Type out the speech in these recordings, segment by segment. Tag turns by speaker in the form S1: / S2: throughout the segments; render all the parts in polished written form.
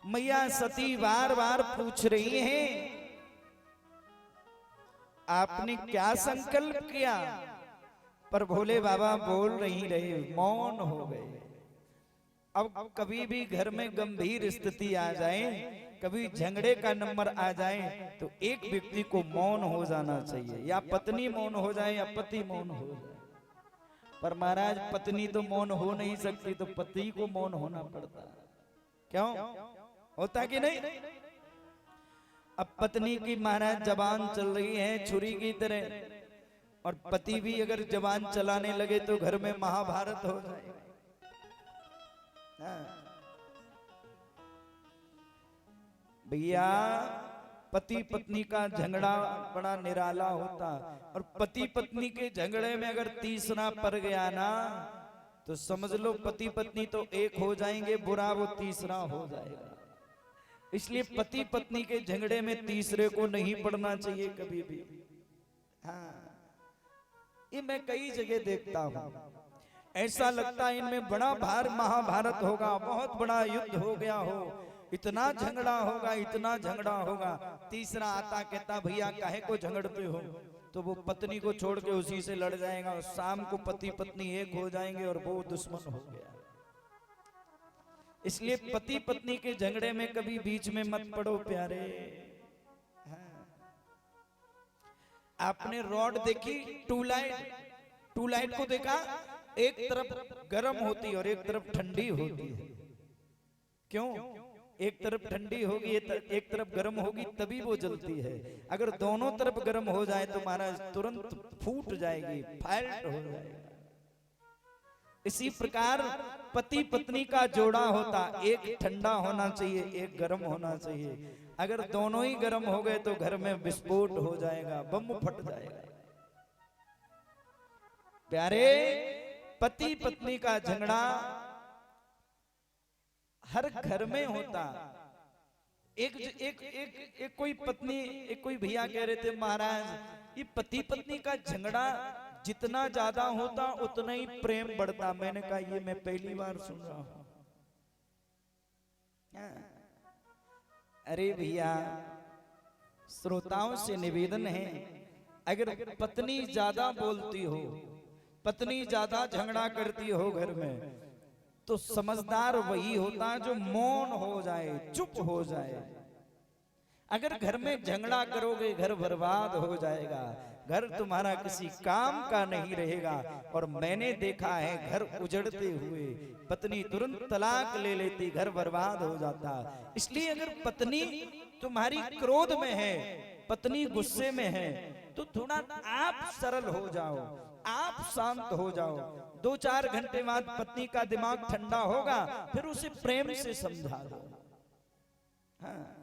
S1: मैया सती बार बार पूछ रही हैं, आपने क्या संकल्प किया? पर भोले बाबा बोल नहीं रहे, मौन हो गए। अब कभी भी घर में गंभीर स्थिति आ जाए, कभी झगड़े का नंबर आ जाए, तो एक व्यक्ति को मौन हो जाना चाहिए। या पत्नी मौन हो जाए या पति मौन हो जाए। पर महाराज पत्नी तो मौन हो नहीं सकती, तो पति को मौन होना पड़ता है। क्यों होता कि नहीं? अब पत्नी की महाराज जबान चल रही है छुरी की तरह, और पति भी अगर जबान चलाने लगे तो घर में महाभारत हो जाएगा। भैया पति पत्नी का झगड़ा बड़ा निराला होता, और पति पत्नी के झगड़े में अगर तीसरा पड़ गया ना, तो समझ लो पति पत्नी तो एक हो जाएंगे, बुरा वो तीसरा हो जाएगा। इसलिए पति पत्नी के झगड़े में तीसरे को नहीं पड़ना चाहिए कभी भी। हाँ, ये मैं कई जगह देखता हूं। ऐसा लगता है इनमें बड़ा भार महाभारत होगा, बहुत बड़ा युद्ध हो गया हो, इतना झगड़ा होगा, इतना झगड़ा होगा। तीसरा आता कहता भैया काहे को झगड़ते हो? तो वो पत्नी को छोड़ के उसी से लड़ जाएगा, और शाम को पति पत्नी एक हो जाएंगे और वो दुश्मन हो गया। इसलिए पति पत्नी के झगड़े में कभी बीच में मत पड़ो प्यारे। हाँ। आपने रॉड देखी टू लाइट को देखा? एक तरफ गर्म होती और एक तरफ ठंडी होती है। क्यों? एक तरफ ठंडी होगी एक तरफ गर्म होगी, तभी वो जलती है। अगर दोनों तरफ गर्म हो जाए तो महाराज तुरंत फूट जाएगी, फायर हो जाएगा। इसी प्रकार पति पत्नी का जोड़ा होता, एक ठंडा होना चाहिए, एक गर्म होना चाहिए। अगर दोनों ही गर्म हो गए तो घर में विस्फोट हो जाएगा, बम फट जाएगा। प्यारे, पति पत्नी का झगड़ा हर घर में होता। एक कोई पत्नी, एक कोई भैया कह रहे थे महाराज ये पति पत्नी का झगड़ा जितना ज्यादा होता उतना ही प्रेम बढ़ता। मैंने कहा ये मैं पहली बार सुन रहा हूं। अरे भैया, श्रोताओं से निवेदन है, अगर पत्नी ज्यादा बोलती हो, पत्नी ज्यादा झगड़ा करती हो घर में, तो समझदार वही होता जो मौन हो जाए, चुप हो जाए। अगर घर में झगड़ा करोगे घर बर्बाद हो जाएगा, घर तुम्हारा किसी काम का नहीं रहेगा। और मैंने देखा है घर उजड़ते हुए पत्नी तुरंत तलाक ले लेती, घर बर्बाद हो जाता। इसलिए अगर पत्नी तुम्हारी क्रोध में है, पत्नी गुस्से में है, तो थोड़ा आप सरल हो जाओ, आप शांत हो जाओ। 2-4 घंटे बाद पत्नी का दिमाग ठंडा होगा, फिर उसे प्रेम से समझा दो। हाँ।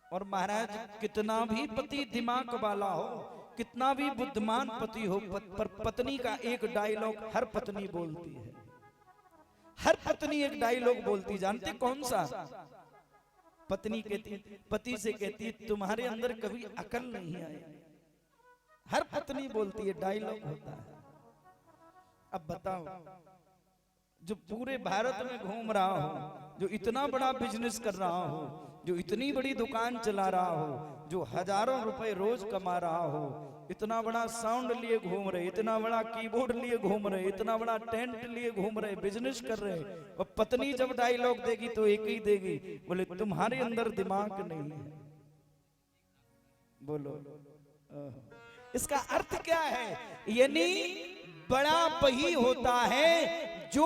S1: और महाराज कितना भी पति दिमाग वाला हो, कितना भी बुद्धिमान पति हो, पर पत्नी का एक डायलॉग हर पत्नी बोलती है। हर पत्नी एक डायलॉग बोलती, जानते कौन सा? पत्नी कहती, पति से कहती तुम्हारे अंदर कभी अकल नहीं आई। हर पत्नी बोलती है, डायलॉग होता है। अब बताओ, जो पूरे भारत में घूम रहा हो, जो इतना बड़ा बिजनेस कर रहा हो, जो इतनी बड़ी दुकान चला रहा हो, जो हजारों रुपए रोज कमा रहा हो, इतना बड़ा साउंड लिए घूम रहे, इतना बड़ा कीबोर्ड लिए घूम रहे, इतना बड़ा टेंट लिए घूम रहे, बिजनेस कर रहे, और पत्नी जब डायलॉग देगी तो एक ही देगी, बोले तुम्हारे अंदर दिमाग नहीं है। बोलो इसका अर्थ क्या है? यानी बड़ा वही होता है जो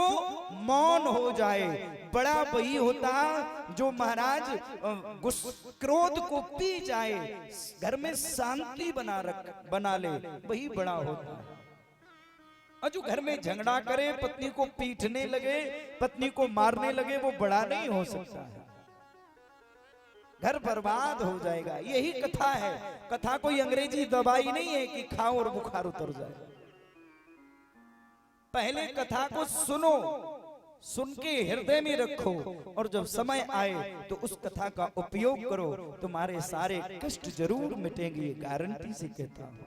S1: मौन हो जाए, बड़ा वही होता जो महाराज क्रोध को पी जाए, घर में शांति बना ले, वही बड़ा होता है। और जो घर में झगड़ा करे, पत्नी को पीटने लगे, पत्नी को मारने लगे, वो बड़ा नहीं हो सकता है, घर बर्बाद हो जाएगा। यही कथा है। कथा कोई अंग्रेजी दवाई नहीं है कि खाओ और बुखार उतर जाए। पहले कथा को सुनो, सुन के हृदय में रखो, और जब समय आए तो उस कथा का उपयोग करो, तुम्हारे सारे कष्ट जरूर मिटेंगे, गारंटी से कहता हूं।